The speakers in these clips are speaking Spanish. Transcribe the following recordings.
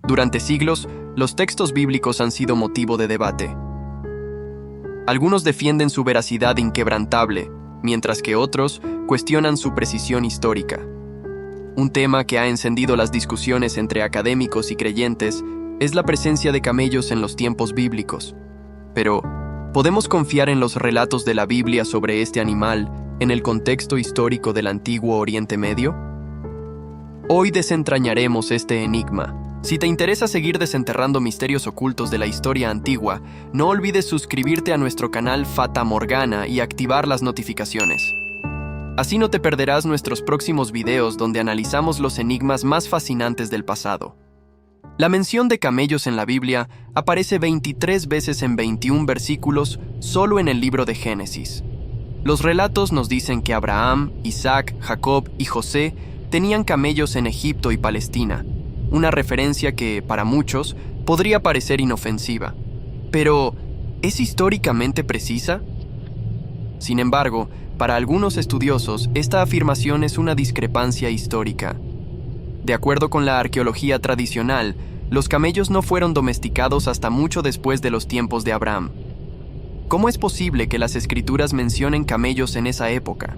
Durante siglos, los textos bíblicos han sido motivo de debate. Algunos defienden su veracidad inquebrantable, mientras que otros cuestionan su precisión histórica. Un tema que ha encendido las discusiones entre académicos y creyentes es la presencia de camellos en los tiempos bíblicos. Pero, ¿podemos confiar en los relatos de la Biblia sobre este animal en el contexto histórico del antiguo Oriente Medio? Hoy desentrañaremos este enigma. Si te interesa seguir desenterrando misterios ocultos de la historia antigua, no olvides suscribirte a nuestro canal Fata Morgana y activar las notificaciones. Así no te perderás nuestros próximos videos donde analizamos los enigmas más fascinantes del pasado. La mención de camellos en la Biblia aparece 23 veces en 21 versículos solo en el libro de Génesis. Los relatos nos dicen que Abraham, Isaac, Jacob y José tenían camellos en Egipto y Palestina, una referencia que, para muchos, podría parecer inofensiva. Pero, ¿es históricamente precisa? Sin embargo, para algunos estudiosos, esta afirmación es una discrepancia histórica. De acuerdo con la arqueología tradicional, los camellos no fueron domesticados hasta mucho después de los tiempos de Abraham. ¿Cómo es posible que las escrituras mencionen camellos en esa época?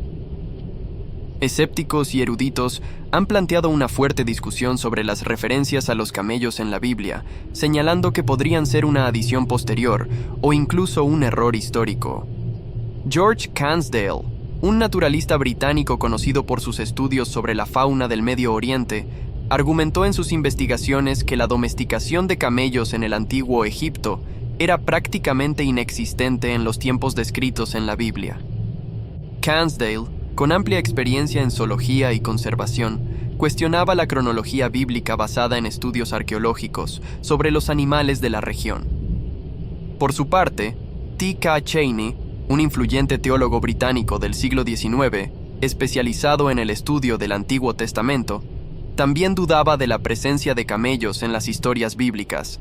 Escépticos y eruditos han planteado una fuerte discusión sobre las referencias a los camellos en la Biblia, señalando que podrían ser una adición posterior o incluso un error histórico. George Cansdale, un naturalista británico conocido por sus estudios sobre la fauna del Medio Oriente, argumentó en sus investigaciones que la domesticación de camellos en el antiguo Egipto era prácticamente inexistente en los tiempos descritos en la Biblia. Cansdale, con amplia experiencia en zoología y conservación, cuestionaba la cronología bíblica basada en estudios arqueológicos sobre los animales de la región. Por su parte, T. K. Chaney, un influyente teólogo británico del siglo XIX, especializado en el estudio del Antiguo Testamento, también dudaba de la presencia de camellos en las historias bíblicas.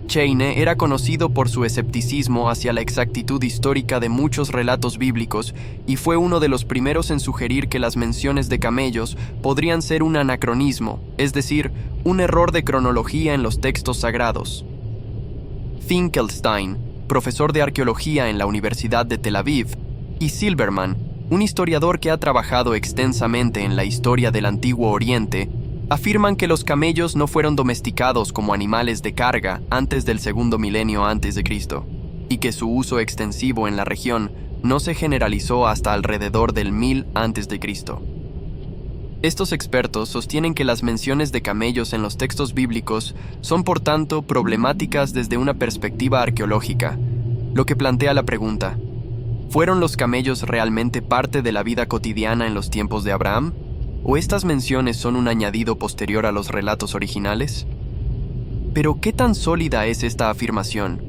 Chaney era conocido por su escepticismo hacia la exactitud histórica de muchos relatos bíblicos y fue uno de los primeros en sugerir que las menciones de camellos podrían ser un anacronismo, es decir, un error de cronología en los textos sagrados. Finkelstein, profesor de arqueología en la Universidad de Tel Aviv, y Silberman, un historiador que ha trabajado extensamente en la historia del Antiguo Oriente, afirman que los camellos no fueron domesticados como animales de carga antes del segundo milenio antes de Cristo, y que su uso extensivo en la región no se generalizó hasta alrededor del 1000 antes de Cristo. Estos expertos sostienen que las menciones de camellos en los textos bíblicos son por tanto problemáticas desde una perspectiva arqueológica, lo que plantea la pregunta: ¿fueron los camellos realmente parte de la vida cotidiana en los tiempos de Abraham? ¿O estas menciones son un añadido posterior a los relatos originales? Pero, ¿qué tan sólida es esta afirmación?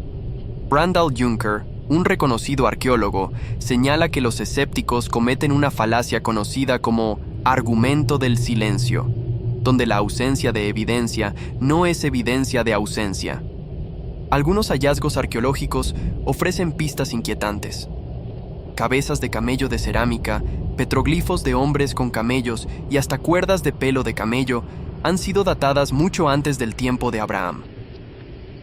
Randall Junker, un reconocido arqueólogo, señala que los escépticos cometen una falacia conocida como argumento del silencio, donde la ausencia de evidencia no es evidencia de ausencia. Algunos hallazgos arqueológicos ofrecen pistas inquietantes. Cabezas de camello de cerámica, petroglifos de hombres con camellos y hasta cuerdas de pelo de camello han sido datadas mucho antes del tiempo de Abraham.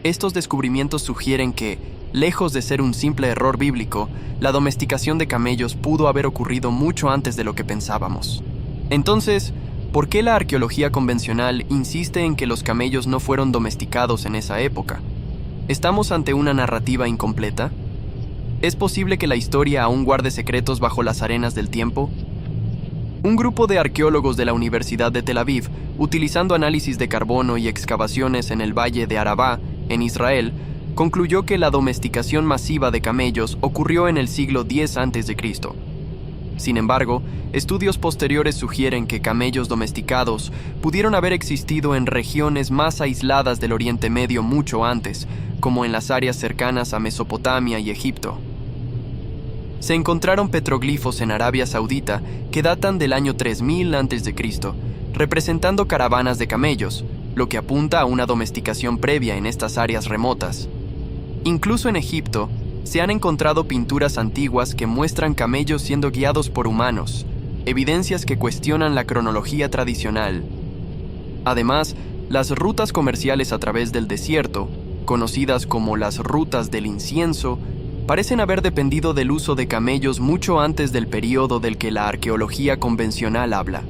Estos descubrimientos sugieren que, lejos de ser un simple error bíblico, la domesticación de camellos pudo haber ocurrido mucho antes de lo que pensábamos. Entonces, ¿por qué la arqueología convencional insiste en que los camellos no fueron domesticados en esa época? ¿Estamos ante una narrativa incompleta? ¿Es posible que la historia aún guarde secretos bajo las arenas del tiempo? Un grupo de arqueólogos de la Universidad de Tel Aviv, utilizando análisis de carbono y excavaciones en el valle de Arabá, en Israel, concluyó que la domesticación masiva de camellos ocurrió en el siglo X a.C. Sin embargo, estudios posteriores sugieren que camellos domesticados pudieron haber existido en regiones más aisladas del Oriente Medio mucho antes, como en las áreas cercanas a Mesopotamia y Egipto. Se encontraron petroglifos en Arabia Saudita que datan del año 3000 a.C., representando caravanas de camellos, lo que apunta a una domesticación previa en estas áreas remotas. Incluso en Egipto, se han encontrado pinturas antiguas que muestran camellos siendo guiados por humanos, evidencias que cuestionan la cronología tradicional. Además, Las rutas comerciales a través del desierto, conocidas como las rutas del incienso, parecen haber dependido del uso de camellos mucho antes del período del que la arqueología convencional habla.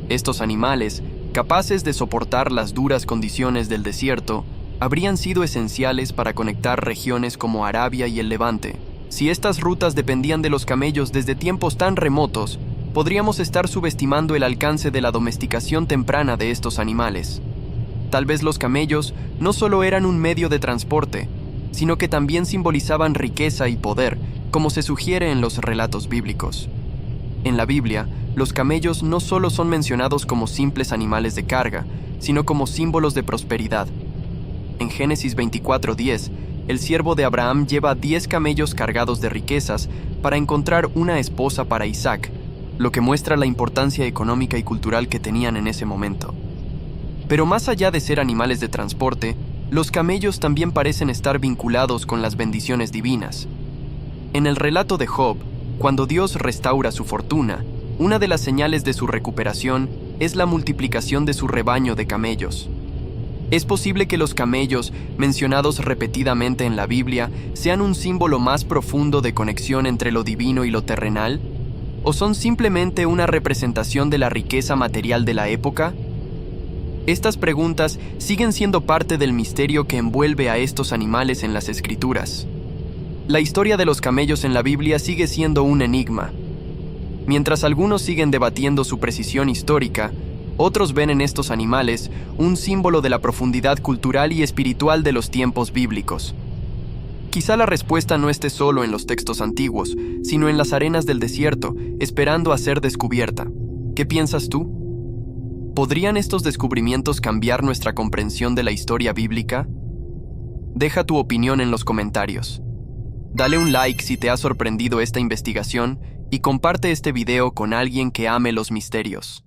Estos animales, capaces de soportar las duras condiciones del desierto, habrían sido esenciales para conectar regiones como Arabia y el Levante. Si estas rutas dependían de los camellos desde tiempos tan remotos, podríamos estar subestimando el alcance de la domesticación temprana de estos animales. Tal vez los camellos no solo eran un medio de transporte, sino que también simbolizaban riqueza y poder, como se sugiere en los relatos bíblicos. En la Biblia, los camellos no solo son mencionados como simples animales de carga, sino como símbolos de prosperidad. En Génesis 24:10, el siervo de Abraham lleva 10 camellos cargados de riquezas para encontrar una esposa para Isaac, lo que muestra la importancia económica y cultural que tenían en ese momento. Pero más allá de ser animales de transporte, los camellos también parecen estar vinculados con las bendiciones divinas. En el relato de Job, cuando Dios restaura su fortuna, una de las señales de su recuperación es la multiplicación de su rebaño de camellos. ¿Es posible que los camellos, mencionados repetidamente en la Biblia, sean un símbolo más profundo de conexión entre lo divino y lo terrenal? ¿O son simplemente una representación de la riqueza material de la época? Estas preguntas siguen siendo parte del misterio que envuelve a estos animales en las Escrituras. La historia de los camellos en la Biblia sigue siendo un enigma. Mientras algunos siguen debatiendo su precisión histórica, otros ven en estos animales un símbolo de la profundidad cultural y espiritual de los tiempos bíblicos. Quizá la respuesta no esté solo en los textos antiguos, sino en las arenas del desierto, esperando a ser descubierta. ¿Qué piensas tú? ¿Podrían estos descubrimientos cambiar nuestra comprensión de la historia bíblica? Deja tu opinión en los comentarios. Dale un like si te ha sorprendido esta investigación y comparte este video con alguien que ame los misterios.